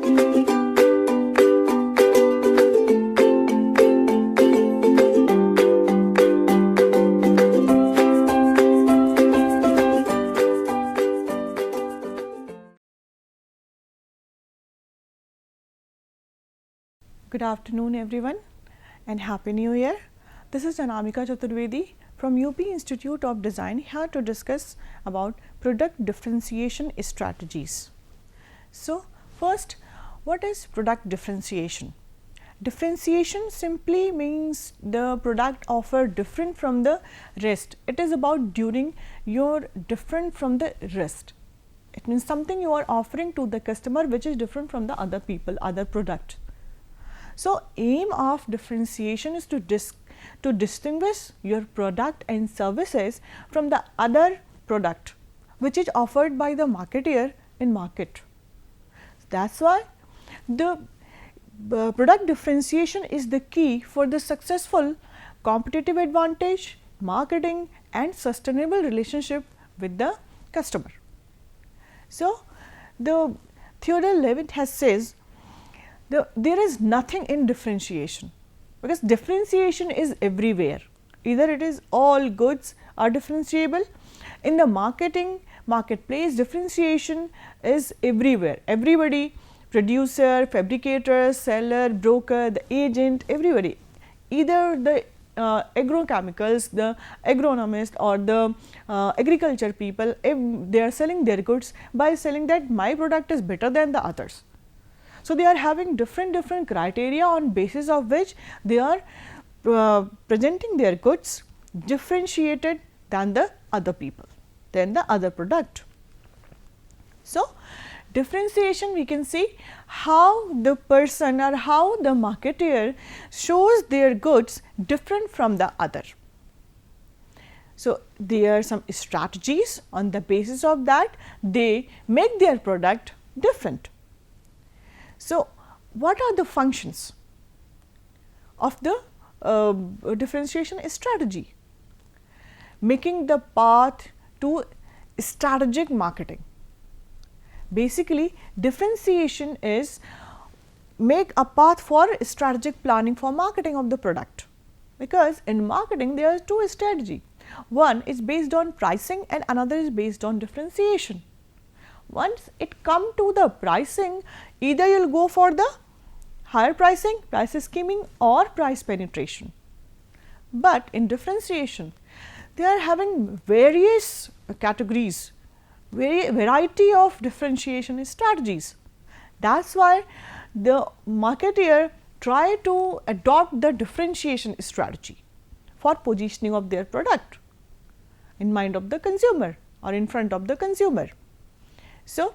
Good afternoon everyone and Happy New Year. This is Anamika Chaturvedi from UP Institute of Design, here to discuss about product differentiation strategies. So, first, what is product differentiation? Differentiation simply means the product offered different from the rest. It is about doing your different from the rest. It means something you are offering to the customer which is different from the other people, other product. So, aim of differentiation is to distinguish your product and services from the other product which is offered by the marketeer in market. That is why the product differentiation is the key for the successful competitive advantage, marketing and sustainable relationship with the customer. So, the Theodore Levitt has says there is nothing in differentiation, because differentiation is everywhere. Either it is all goods are differentiable. In the marketplace, differentiation is everywhere. Everybody, producer, fabricator, seller, broker, the agent, everybody, either the agrochemicals, the agronomist or the agriculture people, if they are selling their goods by selling that my product is better than the others. So, they are having different criteria on basis of which they are presenting their goods differentiated than the other people, than the other product. So, differentiation we can see how the person or how the marketeer shows their goods different from the other. So, there are some strategies on the basis of that they make their product different. So, what are the functions of the differentiation strategy? Making the path to strategic marketing. Basically, differentiation is make a path for strategic planning for marketing of the product, because in marketing there are two strategies. One is based on pricing and another is based on differentiation. Once it come to the pricing, either you will go for the higher pricing, price scheming or price penetration. But in differentiation, they are having various categories, variety of differentiation strategies. That is why the marketeer try to adopt the differentiation strategy for positioning of their product in mind of the consumer or in front of the consumer. So,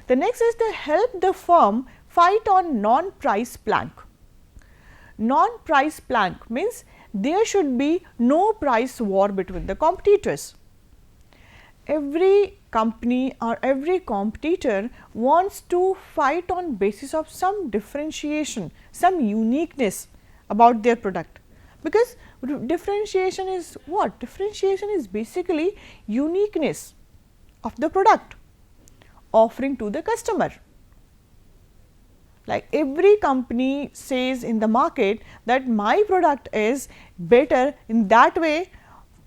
the next is to help the firm fight on non-price plank. Non-price plank means there should be no price war between the competitors. Every company or every competitor wants to fight on basis of some differentiation, some uniqueness about their product, because differentiation is what? Differentiation is basically uniqueness of the product offering to the customer. Like every company says in the market that my product is better in that way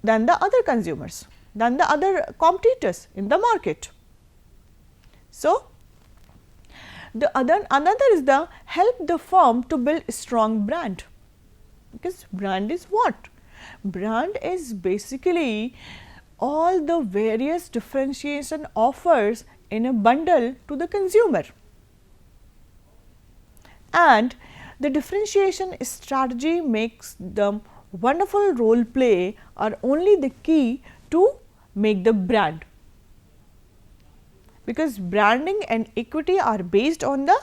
than the other consumers, than the other competitors in the market. So, another is the help the firm to build a strong brand, because brand is what? Brand is basically all the various differentiation offers in a bundle to the consumer, and the differentiation strategy makes the wonderful role play are only the key to make the brand, because branding and equity are based on the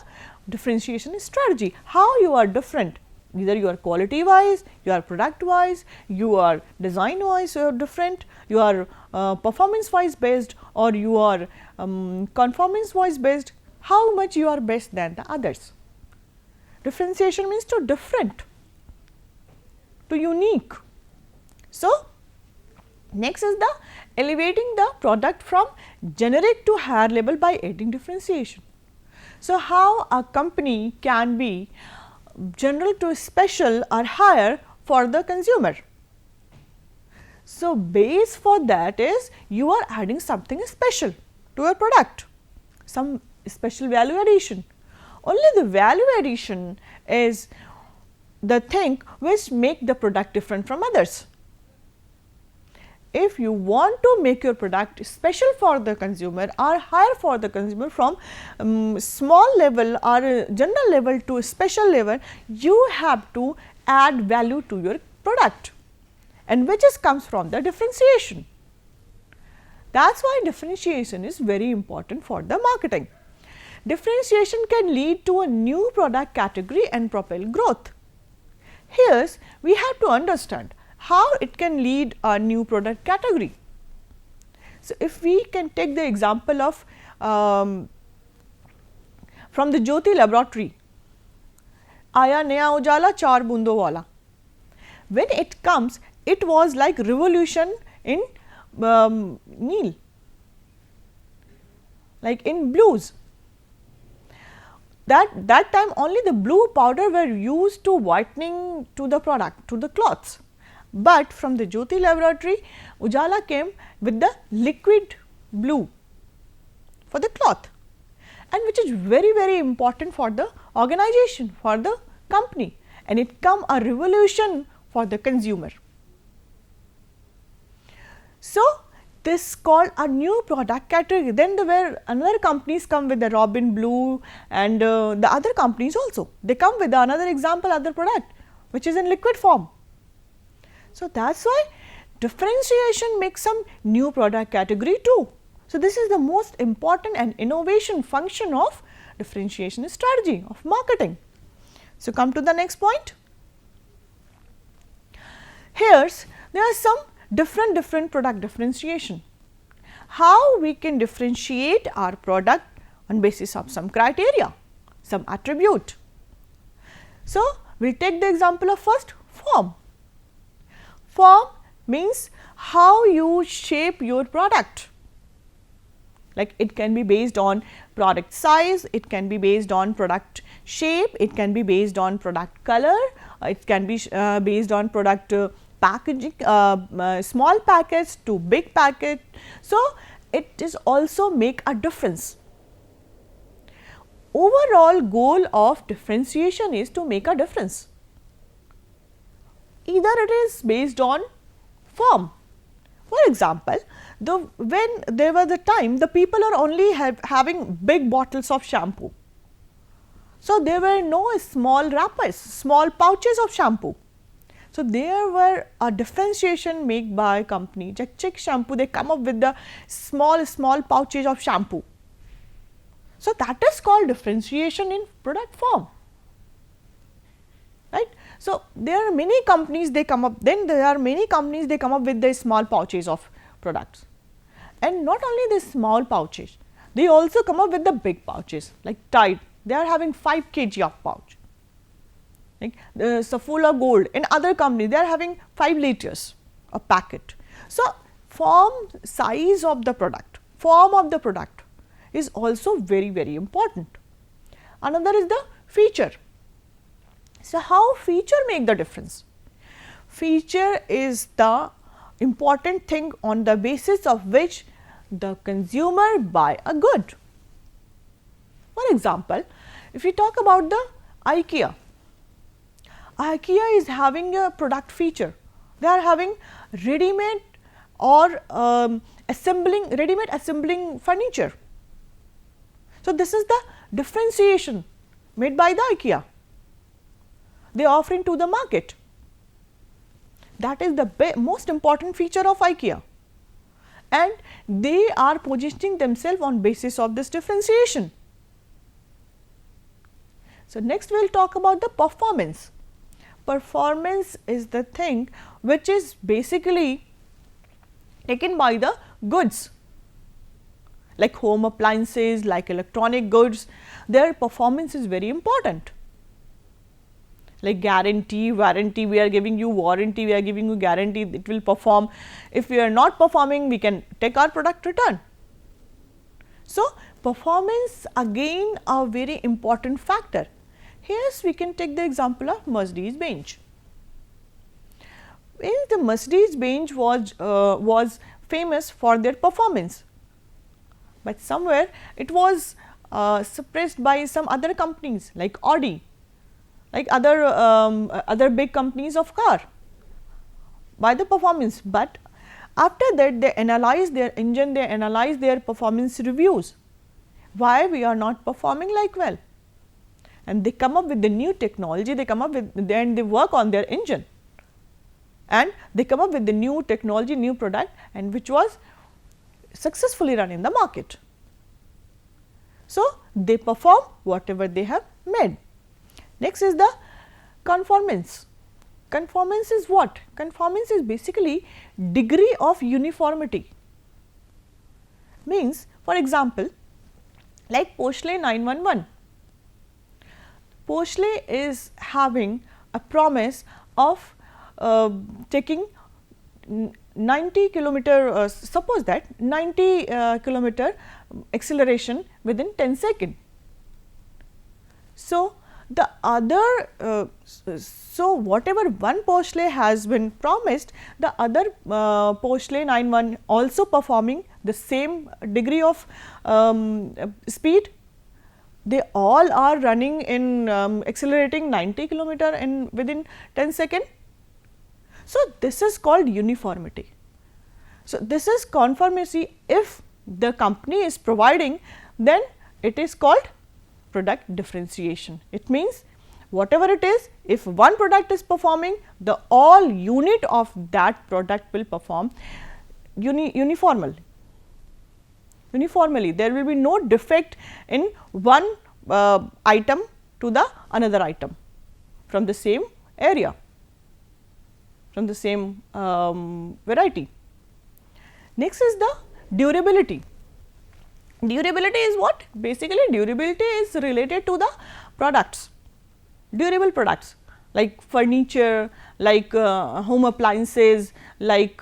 differentiation strategy. How you are different, either you are quality wise, you are product wise, you are design wise, you are different, you are performance wise based, or you are conformance wise based, how much you are best than the others. Differentiation means to different, to unique. So, next is the elevating the product from generic to higher level by adding differentiation. So, how a company can be general to special or higher for the consumer. So, base for that is you are adding something special to your product, some special value addition. Only the value addition is the thing which make the product different from others. If you want to make your product special for the consumer or higher for the consumer from small level or general level to special level, you have to add value to your product, and which comes from the differentiation. That is why differentiation is very important for the marketing. Differentiation can lead to a new product category and propel growth. Here we have to understand how it can lead a new product category. So, if we can take the example of from the Jyoti laboratory, आया नया उजाला चार बूंदों वाला. When it comes, it was like revolution in Neil, like in blues. That time only the blue powder were used to whitening to the product, to the cloths. But from the Jyoti laboratory, Ujala came with the liquid blue for the cloth, and which is very important for the organization, for the company, and it come a revolution for the consumer. So, this called a new product category. Then there were another companies come with the Robin Blue, and the other companies also, they come with another example, other product which is in liquid form. So, that is why differentiation makes some new product category too. So, this is the most important and innovation function of differentiation strategy of marketing. So, come to the next point. Here there are some different product differentiation. How we can differentiate our product on basis of some criteria, some attribute. So, we will take the example of first form. Form means how you shape your product, like it can be based on product size, it can be based on product shape, it can be based on product color, it can be based on product packaging, small package to big package. So, it is also make a difference. Overall goal of differentiation is to make a difference. Either it is based on form. For example, when there was a time the people are only having big bottles of shampoo. So, there were no small wrappers, small pouches of shampoo. So, there were a differentiation made by company. Chick shampoo, they come up with the small pouches of shampoo. So, that is called differentiation in product form, right. So, there are many companies they come up, then there are many companies they come up with the small pouches of products, and not only the small pouches, they also come up with the big pouches like Tide, they are having 5 kg of pouch, like the Saffola Gold in other companies they are having 5 liters of packet. So, form, size of the product, form of the product is also very important. Another is the feature. So, how feature make the difference? Feature is the important thing on the basis of which the consumer buy a good. For example, if we talk about the IKEA, IKEA is having a product feature, they are having ready-made or ready-made assembling furniture. So, this is the differentiation made by the IKEA, they are offering to the market. That is the most important feature of IKEA, and they are positioning themselves on basis of this differentiation. So, next we will talk about the performance. Performance is the thing which is basically taken by the goods, like home appliances, like electronic goods, their performance is very important. Like guarantee, warranty, we are giving you warranty, we are giving you guarantee, it will perform. If we are not performing, we can take our product return. So, performance again a very important factor. Here we can take the example of Mercedes-Benz. The Mercedes-Benz was famous for their performance, but somewhere it was suppressed by some other companies like Audi, like other big companies of car, by the performance. But after that they analyze their engine, they analyze their performance reviews, why we are not performing like well, and they come up with the new technology, they come up with, then they work on their engine and they come up with the new technology, new product, and which was successfully run in the market. So, they perform whatever they have made. Next is the conformance. Conformance is what? Conformance is basically degree of uniformity. Means, for example, like Porsche 911. Porsche is having a promise of taking 90 kilometer, suppose that 90 kilometer acceleration within 10 seconds. So, the other so whatever one Porsche has been promised, the other Porsche 911 also performing the same degree of speed. They all are running in accelerating 90 kilometer in within 10 seconds. So, this is called uniformity. So, this is conformity. If the company is providing, then it is called product differentiation. It means whatever it is, if one product is performing, the all unit of that product will perform uniformly. There will be no defect in one item to the another item from the same area, from the same variety. Next is the durability. Durability is what? Basically, durability is related to the products, durable products like furniture, like home appliances, like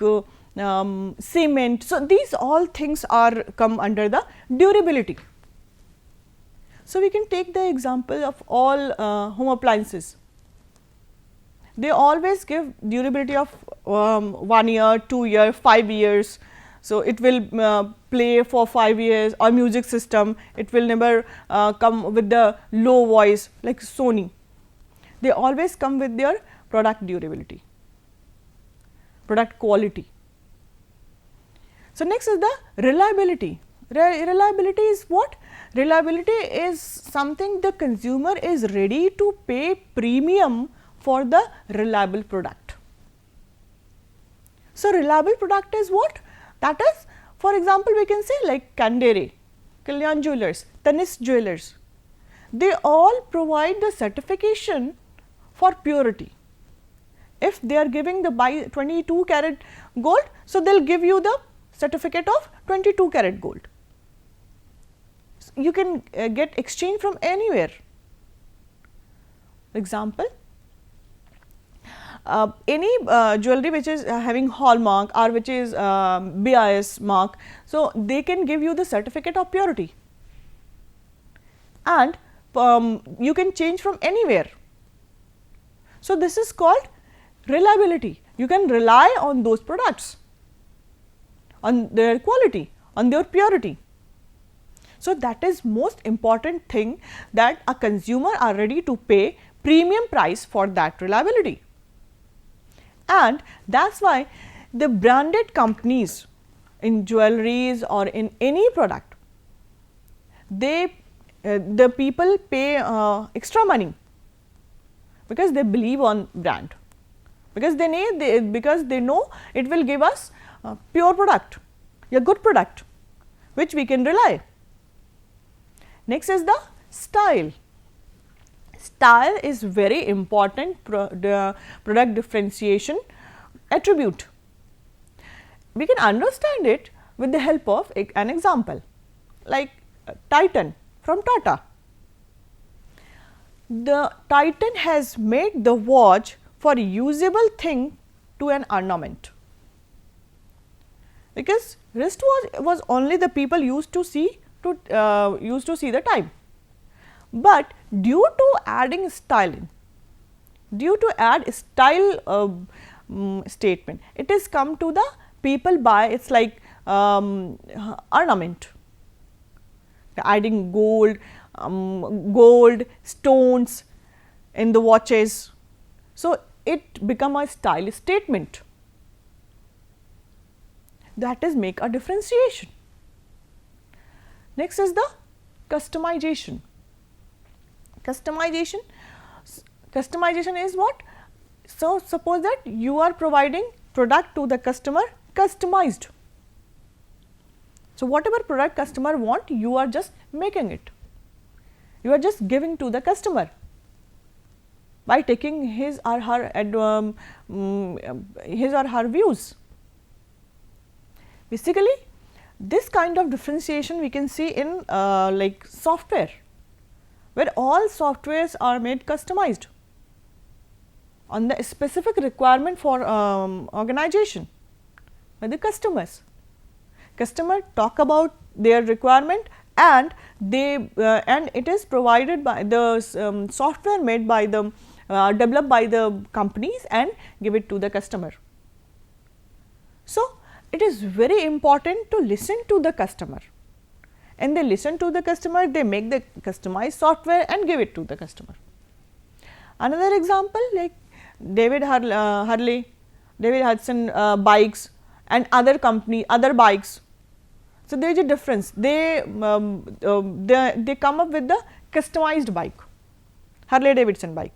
cement. So, these all things are come under the durability. So, we can take the example of all home appliances. They always give durability of 1 year, 2 years, 5 years. So, it will play for 5 years, or music system, it will never come with the low voice like Sony. They always come with their product durability, product quality. So, next is the reliability. Reliability is what? Reliability is something the consumer is ready to pay premium for the reliable product. So, reliable product is what? That is, for example, we can say like Candere, Kalyan Jewellers, Tanis Jewellers. They all provide the certification for purity. If they are giving the by 22 karat gold, so they will give you the certificate of 22 karat gold. You can get exchange from anywhere. Example, any jewelry which is having hallmark or which is BIS mark, so they can give you the certificate of purity, and you can change from anywhere. So, this is called reliability. You can rely on those products, on their quality, on their purity. So, that is most important thing, that a consumer are ready to pay premium price for that reliability. And that is why the branded companies in jewelries or in any product, they the people pay extra money because they believe on brand, because they know it will give us pure product, a good product which we can rely. Next is the style. Style is very important product differentiation attribute. We can understand it with the help of an example like Titan from Tata. The Titan has made the watch for usable thing to an ornament, because wristwatch was only the people used to see to use to see the time. But due to adding styling, due to add style statement, it is come to the people by it's like ornament, adding gold, stones in the watches. So, it become a style statement, that is make a differentiation. Next is the customization. Customization is what? So, suppose that you are providing product to the customer customized. So, whatever product customer want, you are just making it, you are just giving to the customer by taking his or her views. Basically, this kind of differentiation we can see in like software, where all softwares are made customized on the specific requirement for organization by the customers. Customer talk about their requirement, and they and it is provided by the software made by the developed by the companies and give it to the customer. So, it is very important to listen to the customer, and they listen to the customer, they make the customized software and give it to the customer. Another example like David Hudson bikes and other company, other bikes. So, there is a difference, they come up with the customized bike, Harley Davidson bike.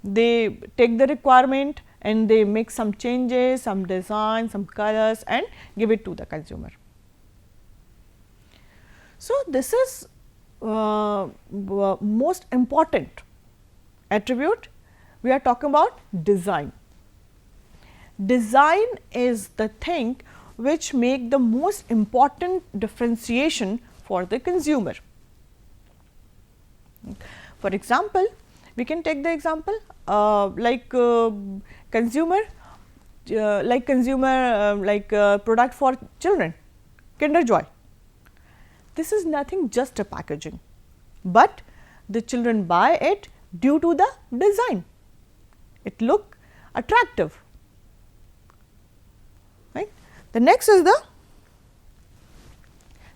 They take the requirement and they make some changes, some design, some colors and give it to the consumer. So, this is most important attribute. We are talking about design. Design is the thing which make the most important differentiation for the consumer. For example, we can take the example consumer product for children, Kinder Joy. This is nothing just a packaging, but the children buy it due to the design. It look attractive, right. The next is the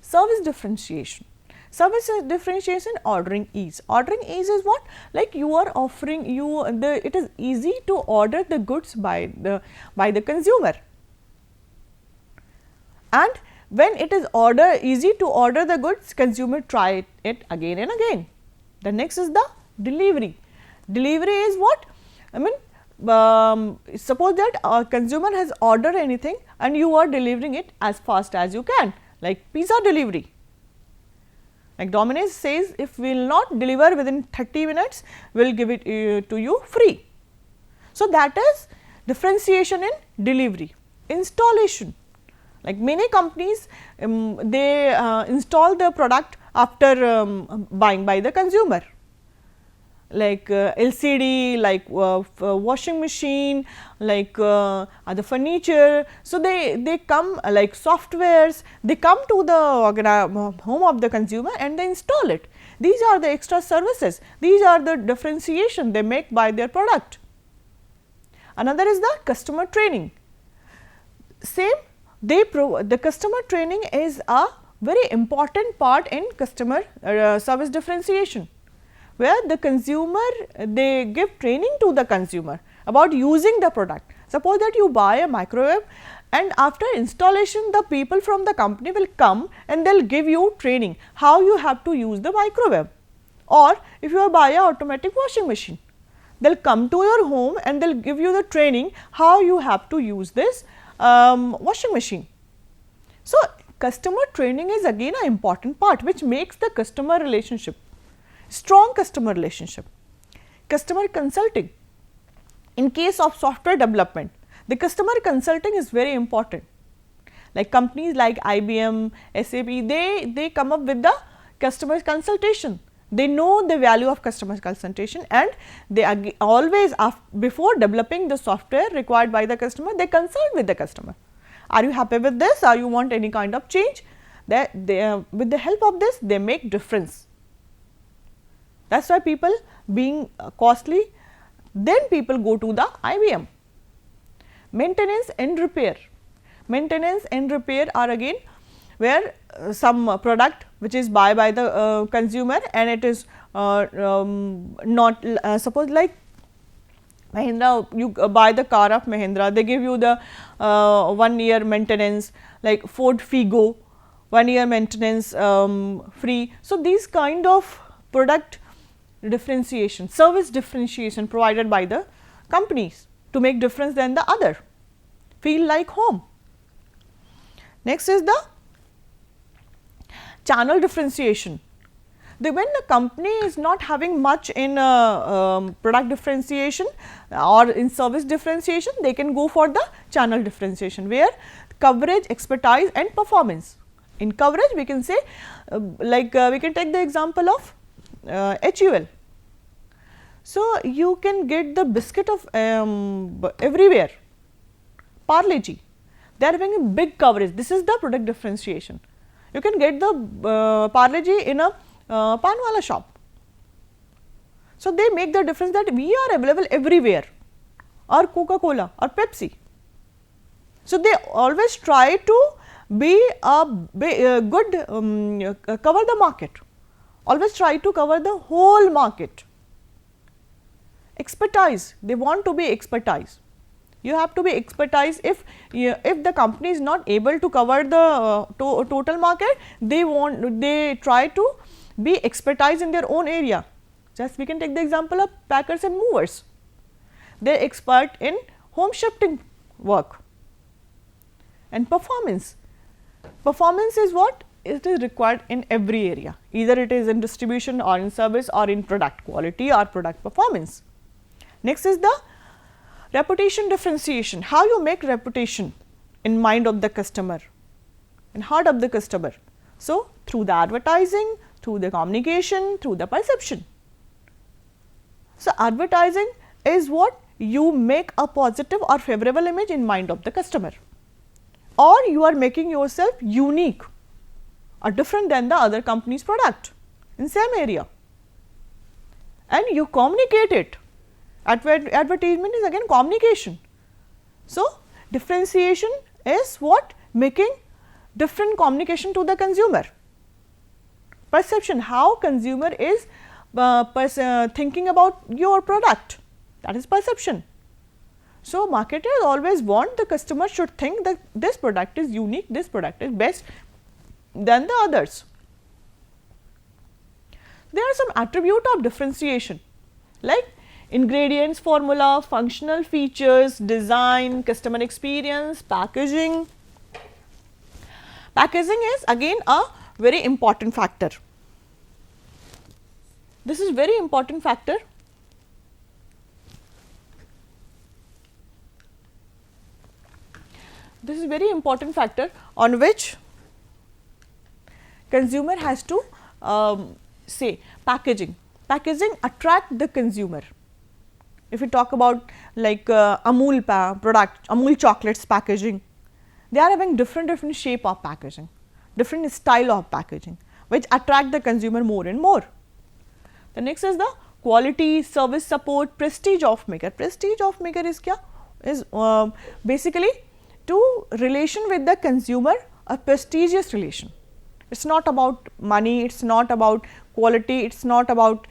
service differentiation. Service differentiation, ordering ease. Ordering ease is what? Like you are offering it is easy to order the goods by the consumer, and when it is easy to order the goods, consumer try it again and again. The next is the delivery. Delivery is what? I mean, suppose that a consumer has ordered anything and you are delivering it as fast as you can, like pizza delivery. Like Domino's says, if we will not deliver within 30 minutes, we will give it to you free. So, that is differentiation in delivery. Installation, like many companies, they install the product after buying by the consumer, like LCD, like washing machine, like other furniture. So, they come like softwares, they come to the home of the consumer and they install it. These are the extra services, these are the differentiation they make by their product. Another is the customer training. Same, the customer training is a very important part in customer service differentiation, where the consumer, they give training to the consumer about using the product. Suppose that you buy a microwave, and after installation the people from the company will come and they will give you training how you have to use the microwave. Or if you buy a automatic washing machine, they will come to your home and they will give you the training how you have to use this washing machine. So, customer training is again an important part which makes the customer relationship strong customer relationship. Customer consulting, in case of software development, the customer consulting is very important. Like companies like IBM, SAP, they come up with the customer consultation. They know the value of customer consultation, and they always before developing the software required by the customer, they consult with the customer. Are you happy with this? Are you want any kind of change? with the help of this they make difference. That is why people being costly, then people go to the IBM. Maintenance and repair. Maintenance and repair are again where some product which is buy by the consumer and it is not suppose like Mahindra, you buy the car of Mahindra, they give you the 1 year maintenance, like Ford Figo 1 year maintenance free. So, these kind of product differentiation, service differentiation provided by the companies to make difference than the other, feel like home. Next is the channel differentiation. When the company is not having much in product differentiation or in service differentiation, they can go for the channel differentiation, where coverage, expertise and performance. In coverage we can say we can take the example of HUL. So, you can get the biscuit of everywhere, Parle-G, they are having a big coverage, this is the product differentiation. You can get the Parle-G in a Panwala shop. So, they make the difference that we are available everywhere, or Coca-Cola or Pepsi. So, they always try to be a good cover the market, always try to cover the whole market. Expertise, they want to be expertise. You have to be expertise. If the company is not able to cover the total market, they try to be expertise in their own area. Just we can take the example of packers and movers. They are expert in home shifting work. And performance. Performance is what? It is required in every area, either it is in distribution or in service or in product quality or product performance. Next is the reputation differentiation, how you make reputation in mind of the customer, in heart of the customer. So, through the advertising, through the communication, through the perception. So, advertising is what? You make a positive or favorable image in mind of the customer, or you are making yourself unique or different than the other company's product in same area, and you communicate it. Advertisement is again communication. So, differentiation is what? Making different communication to the consumer. Perception, how consumer is thinking about your product, that is perception. So, marketers always want the customer should think that this product is unique, this product is best than the others. There are some attribute of differentiation like ingredients, formula, functional features, design, customer experience, packaging. Packaging is again a very important factor. This is very important factor. This is very important factor on which consumer has to say packaging. Packaging attract the consumer. If we talk about like Amul product, Amul chocolates packaging, they are having different shape of packaging, different style of packaging, which attract the consumer more and more. The next is the quality, service support, prestige of maker. Prestige of maker is kya? Is basically to relation with the consumer, a prestigious relation. It is not about money, it is not about quality, it is not about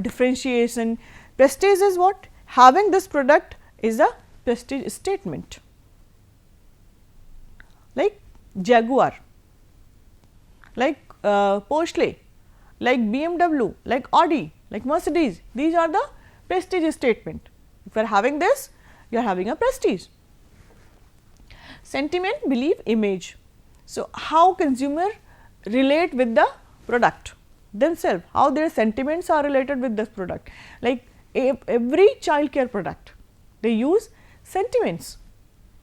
differentiation. Prestige is what? Having this product is a prestige statement. Like Jaguar, like Porsche, like BMW, like Audi, like Mercedes, these are the prestige statement. If you are having this, you are having a prestige. Sentiment, belief, image. So, how consumer relate with the product themselves, how their sentiments are related with this product. Like every child care product, they use sentiments,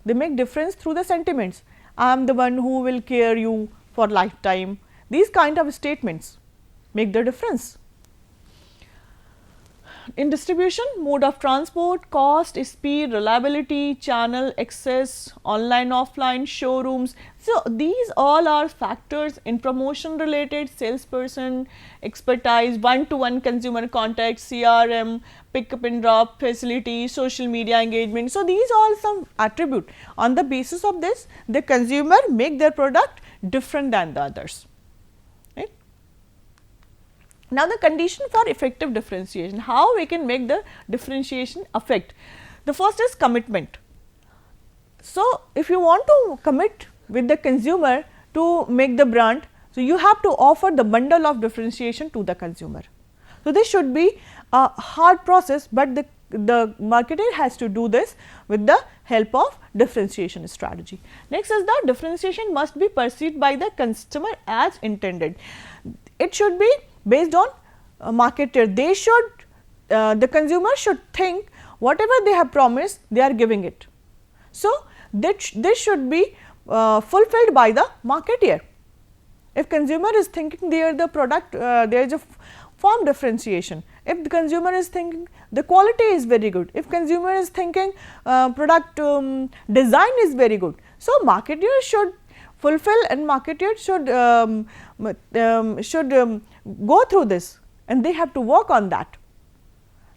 they make difference through the sentiments. I am the one who will care you for lifetime. These kind of statements make the difference. In distribution, mode of transport, cost, speed, reliability, channel, access, online, offline, showrooms. So, these all are factors in promotion related, salesperson, expertise, one-to-one consumer contact, CRM, pick up and drop facility, social media engagement. So, these all some attribute. On the basis of this, the consumer make their product different than the others. Now, the condition for effective differentiation, how we can make the differentiation effect? The first is commitment. So, if you want to commit with the consumer to make the brand, so you have to offer the bundle of differentiation to the consumer. So, this should be a hard process, but the marketer has to do this with the help of differentiation strategy. Next is the differentiation must be perceived by the customer as intended. It should be based on marketer. They should the consumer should think whatever they have promised, they are giving it. So, this should be fulfilled by the marketer. If consumer is thinking there the product there is a form differentiation, if the consumer is thinking the quality is very good, if consumer is thinking product design is very good. So, marketer should fulfill and marketer should go through this, and they have to work on that.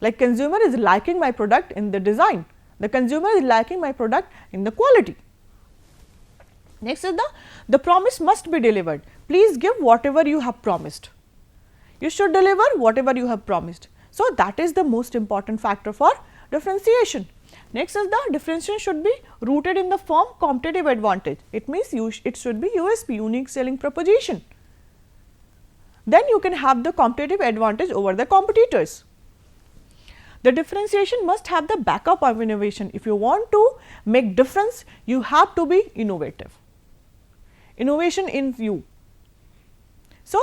Like consumer is liking my product in the design, the consumer is liking my product in the quality. Next is the promise must be delivered. Please give whatever you have promised. You should deliver whatever you have promised. So, that is the most important factor for differentiation. Next is the differentiation should be rooted in the firm competitive advantage. It means it should be USP, unique selling proposition. Then you can have the competitive advantage over the competitors. The differentiation must have the backup of innovation. If you want to make difference, you have to be innovative. Innovation in view. So,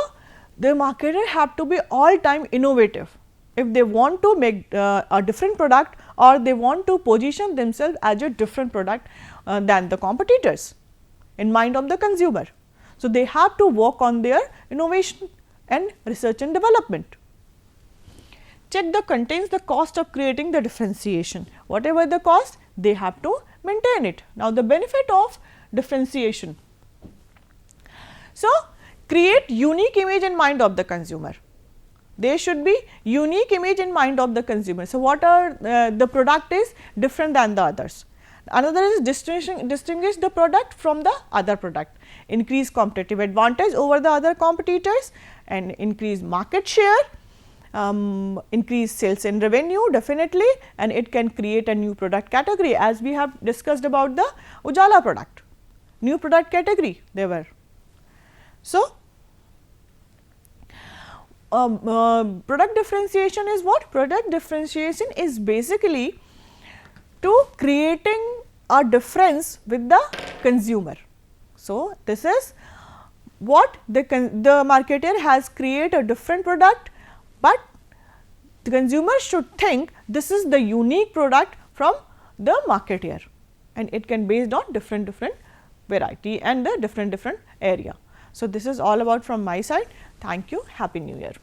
the marketer have to be all time innovative if they want to make a different product, or they want to position themselves as a different product than the competitors in mind of the consumer. So, they have to work on their innovation and research and development. Check the contains the cost of creating the differentiation. Whatever the cost, they have to maintain it. Now, the benefit of differentiation. So, create unique image in mind of the consumer. There should be unique image in mind of the consumer. So, what are the product is different than the others. Another is distinguish the product from the other product, increase competitive advantage over the other competitors, and increase market share, increase sales and revenue definitely, and it can create a new product category, as we have discussed about the Ujala product, new product category they were. So, product differentiation is what? Product differentiation is basically to creating a difference with the consumer. So, this is what the marketer has created a different product, but the consumer should think this is the unique product from the marketer, and it can based on different variety and the different area. So, this is all about from my side. Thank you. Happy New Year.